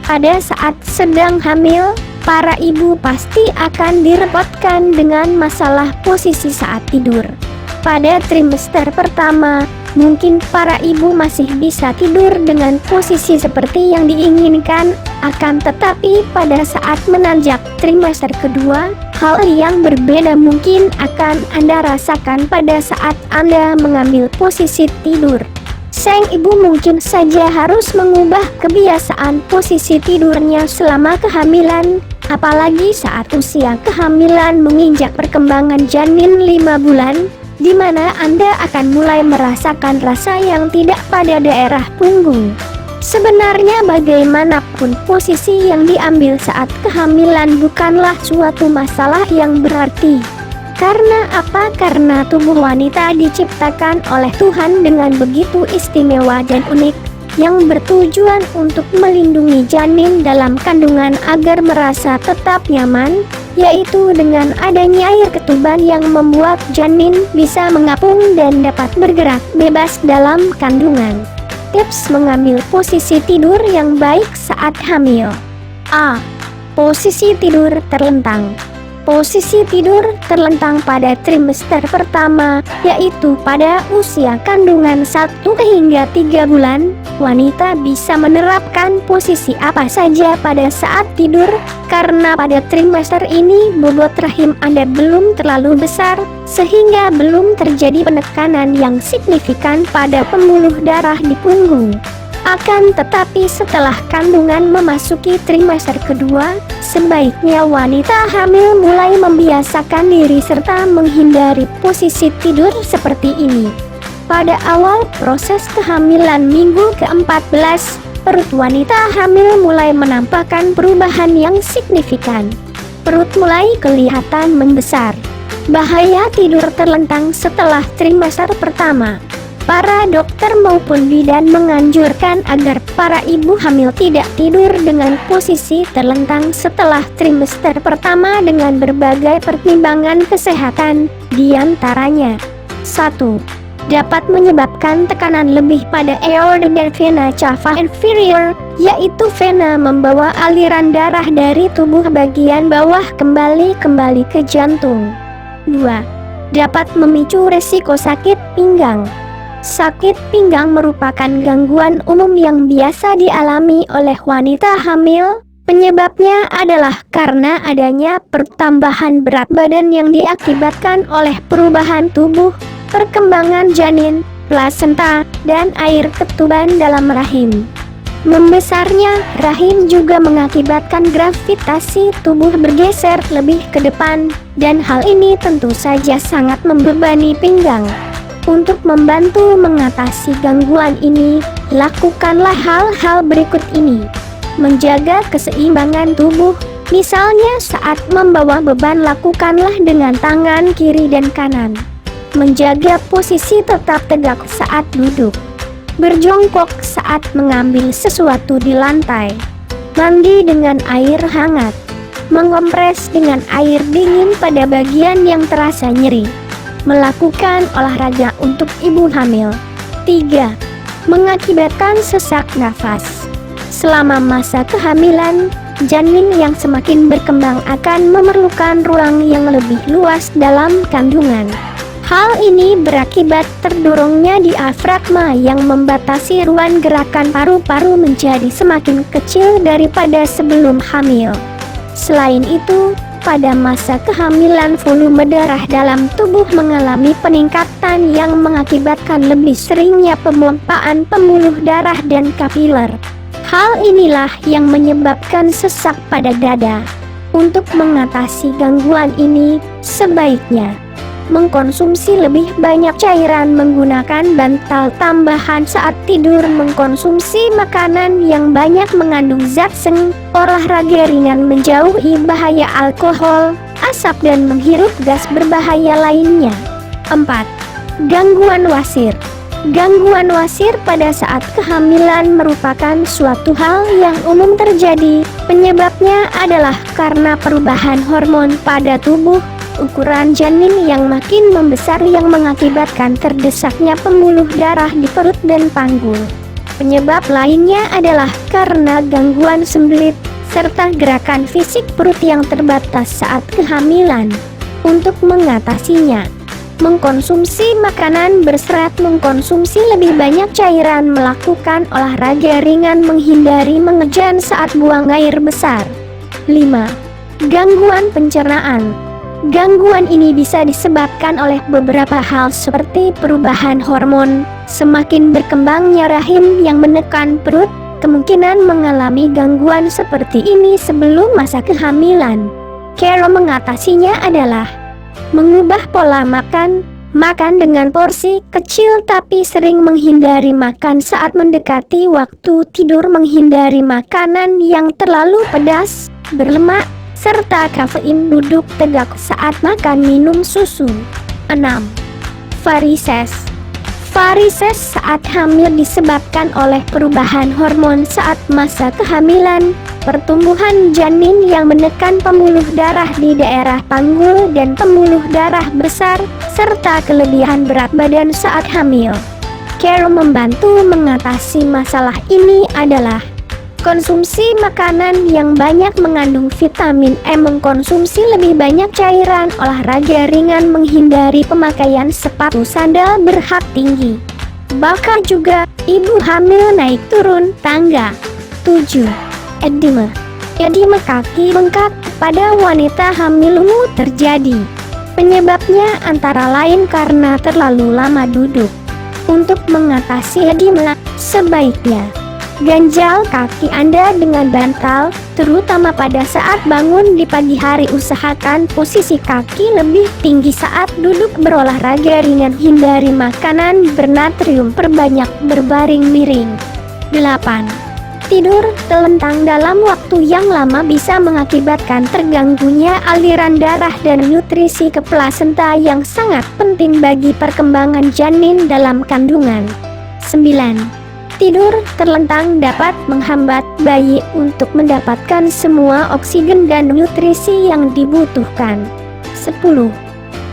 Pada saat sedang hamil, para ibu pasti akan direpotkan dengan masalah posisi saat tidur. Pada trimester pertama, mungkin para ibu masih bisa tidur dengan posisi seperti yang diinginkan, akan tetapi pada saat menanjak trimester kedua, hal yang berbeda mungkin akan Anda rasakan pada saat Anda mengambil posisi tidur. Sang ibu mungkin saja harus mengubah kebiasaan posisi tidurnya selama kehamilan, apalagi saat usia kehamilan menginjak perkembangan janin 5 bulan, di mana Anda akan mulai merasakan rasa yang tidak pada daerah punggung. Sebenarnya bagaimanapun posisi yang diambil saat kehamilan bukanlah suatu masalah yang berarti. Karena apa? Karena tubuh wanita diciptakan oleh Tuhan dengan begitu istimewa dan unik, yang bertujuan untuk melindungi janin dalam kandungan agar merasa tetap nyaman, yaitu dengan adanya air ketuban yang membuat janin bisa mengapung dan dapat bergerak bebas dalam kandungan. Tips mengambil posisi tidur yang baik saat hamil. A. Posisi tidur terlentang. Posisi tidur terlentang pada trimester pertama, yaitu pada usia kandungan 1 hingga 3 bulan, wanita bisa menerapkan posisi apa saja pada saat tidur, karena pada trimester ini bobot rahim Anda belum terlalu besar, sehingga belum terjadi penekanan yang signifikan pada pembuluh darah di punggung. Akan tetapi setelah kandungan memasuki trimester kedua, sebaiknya wanita hamil mulai membiasakan diri serta menghindari posisi tidur seperti ini. Pada awal proses kehamilan minggu ke-14, perut wanita hamil mulai menampakkan perubahan yang signifikan. Perut mulai kelihatan membesar. Bahaya tidur terlentang setelah trimester pertama. Para dokter maupun bidan menganjurkan agar para ibu hamil tidak tidur dengan posisi terlentang setelah trimester pertama dengan berbagai pertimbangan kesehatan, diantaranya 1. Dapat menyebabkan tekanan lebih pada aorta dan vena cava inferior, yaitu vena membawa aliran darah dari tubuh bagian bawah kembali ke jantung. 2. Dapat memicu resiko sakit pinggang. Sakit pinggang merupakan gangguan umum yang biasa dialami oleh wanita hamil. Penyebabnya adalah karena adanya pertambahan berat badan yang diakibatkan oleh perubahan tubuh, perkembangan janin, plasenta, dan air ketuban dalam rahim. Membesarnya rahim juga mengakibatkan gravitasi tubuh bergeser lebih ke depan, dan hal ini tentu saja sangat membebani pinggang. Untuk membantu mengatasi gangguan ini, lakukanlah hal-hal berikut ini. Menjaga keseimbangan tubuh, misalnya saat membawa beban lakukanlah dengan tangan kiri dan kanan. Menjaga posisi tetap tegak saat duduk. Berjongkok saat mengambil sesuatu di lantai. Mandi dengan air hangat. Mengompres dengan air dingin pada bagian yang terasa nyeri. Melakukan olahraga untuk ibu hamil. 3. Mengakibatkan sesak nafas. Selama masa kehamilan, janin yang semakin berkembang akan memerlukan ruang yang lebih luas dalam kandungan. Hal ini berakibat terdorongnya diafragma yang membatasi ruang gerakan paru-paru menjadi semakin kecil daripada sebelum hamil. Selain itu, pada masa kehamilan volume darah dalam tubuh mengalami peningkatan yang mengakibatkan lebih seringnya pemompaan pembuluh darah dan kapiler. Hal inilah yang menyebabkan sesak pada dada. Untuk mengatasi gangguan ini, sebaiknya mengkonsumsi lebih banyak cairan, menggunakan bantal tambahan saat tidur, mengkonsumsi makanan yang banyak mengandung zat seng, olahraga ringan, menjauhi bahaya alkohol, asap dan menghirup gas berbahaya lainnya. 4. Gangguan wasir. Gangguan wasir pada saat kehamilan merupakan suatu hal yang umum terjadi. Penyebabnya adalah karena perubahan hormon pada tubuh, ukuran janin yang makin membesar yang mengakibatkan terdesaknya pembuluh darah di perut dan panggul. Penyebab lainnya adalah karena gangguan sembelit, serta gerakan fisik perut yang terbatas saat kehamilan. Untuk mengatasinya, mengkonsumsi makanan berserat, mengkonsumsi lebih banyak cairan, melakukan olahraga ringan, menghindari mengejan saat buang air besar. 5. Gangguan pencernaan. Gangguan ini bisa disebabkan oleh beberapa hal seperti perubahan hormon, semakin berkembangnya rahim yang menekan perut, kemungkinan mengalami gangguan seperti ini sebelum masa kehamilan. Cara mengatasinya adalah mengubah pola makan, makan dengan porsi kecil tapi sering, menghindari makan saat mendekati waktu tidur, menghindari makanan yang terlalu pedas, berlemak, serta kafein, duduk tegak saat makan, minum susu. 6. Varises. Varises saat hamil disebabkan oleh perubahan hormon saat masa kehamilan, pertumbuhan janin yang menekan pembuluh darah di daerah panggul dan pembuluh darah besar, serta kelebihan berat badan saat hamil. Cara membantu mengatasi masalah ini adalah konsumsi makanan yang banyak mengandung vitamin E, mengkonsumsi lebih banyak cairan, olahraga ringan, menghindari pemakaian sepatu sandal berhak tinggi. Bakal juga ibu hamil naik turun tangga. 7. Edema. Edema kaki bengkak pada wanita hamil umum terjadi. Penyebabnya antara lain karena terlalu lama duduk. Untuk mengatasi edema, sebaiknya ganjal kaki Anda dengan bantal, terutama pada saat bangun di pagi hari. Usahakan posisi kaki lebih tinggi saat duduk, berolahraga ringan, hindari makanan bernatrium, perbanyak berbaring miring. 8. Tidur telentang dalam waktu yang lama bisa mengakibatkan terganggunya aliran darah dan nutrisi ke plasenta yang sangat penting bagi perkembangan janin dalam kandungan. 9. Tidur terlentang dapat menghambat bayi untuk mendapatkan semua oksigen dan nutrisi yang dibutuhkan. 10.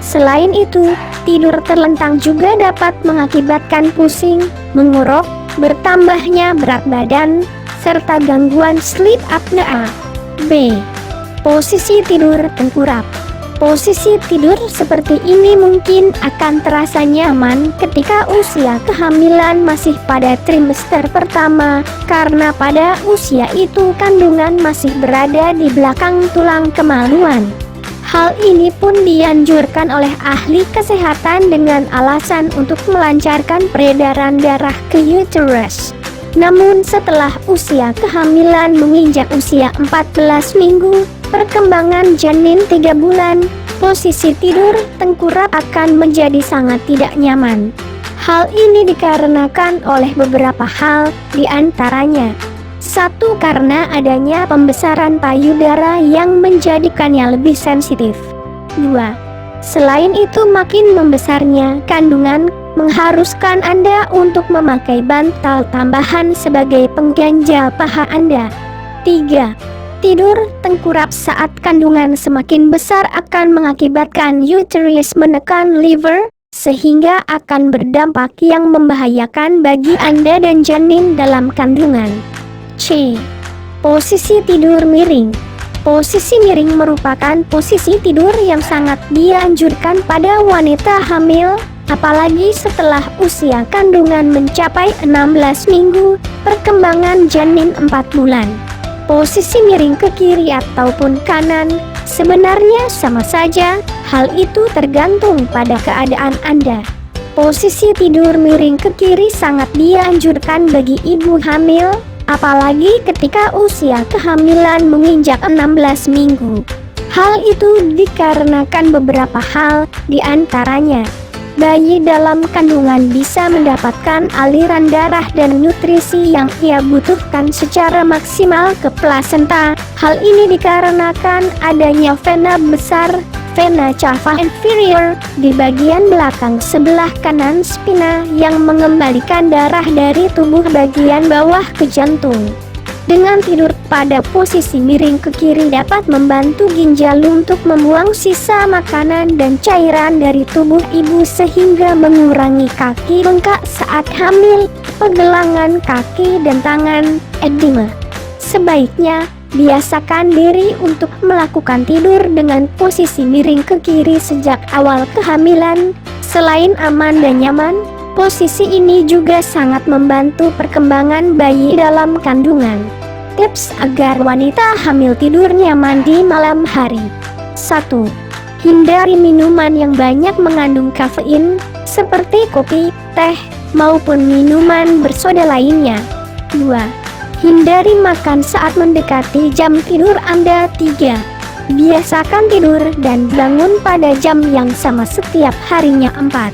Selain itu, tidur terlentang juga dapat mengakibatkan pusing, menguruk, bertambahnya berat badan, serta gangguan sleep apnea. B. Posisi tidur tengkurap. Posisi tidur seperti ini mungkin akan terasa nyaman ketika usia kehamilan masih pada trimester pertama, karena pada usia itu kandungan masih berada di belakang tulang kemaluan. Hal ini pun dianjurkan oleh ahli kesehatan dengan alasan untuk melancarkan peredaran darah ke uterus. Namun setelah usia kehamilan menginjak usia 14 minggu, perkembangan janin 3 bulan, posisi tidur tengkurap akan menjadi sangat tidak nyaman. Hal ini dikarenakan oleh beberapa hal, diantaranya 1. Karena adanya pembesaran payudara yang menjadikannya lebih sensitif. 2. Selain itu, makin membesarnya kandungan mengharuskan Anda untuk memakai bantal tambahan sebagai pengganjal paha Anda. 3. Tidur tengkurap saat kandungan semakin besar akan mengakibatkan uterus menekan liver, sehingga akan berdampak yang membahayakan bagi Anda dan janin dalam kandungan. C. Posisi tidur miring. Posisi miring merupakan posisi tidur yang sangat dianjurkan pada wanita hamil, apalagi setelah usia kandungan mencapai 16 minggu, perkembangan janin 4 bulan. Posisi miring ke kiri ataupun kanan sebenarnya sama saja, hal itu tergantung pada keadaan Anda. Posisi tidur miring ke kiri sangat dianjurkan bagi ibu hamil, apalagi ketika usia kehamilan menginjak 16 minggu. Hal itu dikarenakan beberapa hal, diantaranya bayi dalam kandungan bisa mendapatkan aliran darah dan nutrisi yang ia butuhkan secara maksimal ke plasenta. Hal ini dikarenakan adanya vena besar, vena cava inferior di bagian belakang sebelah kanan spina yang mengembalikan darah dari tubuh bagian bawah ke jantung. Dengan tidur pada posisi miring ke kiri dapat membantu ginjal untuk membuang sisa makanan dan cairan dari tubuh ibu sehingga mengurangi kaki bengkak saat hamil, pegelangan kaki dan tangan, edema. Sebaiknya, biasakan diri untuk melakukan tidur dengan posisi miring ke kiri sejak awal kehamilan. Selain aman dan nyaman, posisi ini juga sangat membantu perkembangan bayi dalam kandungan. Tips agar wanita hamil tidur nyaman di malam hari. 1. Hindari minuman yang banyak mengandung kafein, seperti kopi, teh, maupun minuman bersoda lainnya. 2. Hindari makan saat mendekati jam tidur Anda. 3. Biasakan tidur dan bangun pada jam yang sama setiap harinya. 4.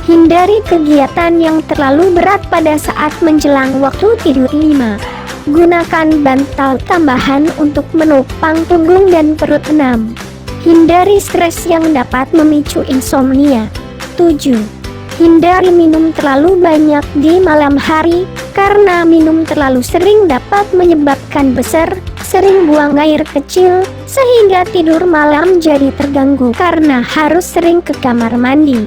Hindari kegiatan yang terlalu berat pada saat menjelang waktu tidur. 5. Gunakan bantal tambahan untuk menopang punggung dan perut. 6. Hindari stres yang dapat memicu insomnia. 7. Hindari minum terlalu banyak di malam hari, karena minum terlalu sering dapat menyebabkan besar, sering buang air kecil, sehingga tidur malam jadi terganggu karena harus sering ke kamar mandi.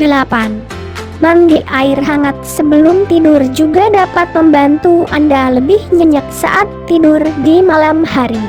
8. Mandi air hangat sebelum tidur juga dapat membantu Anda lebih nyenyak saat tidur di malam hari.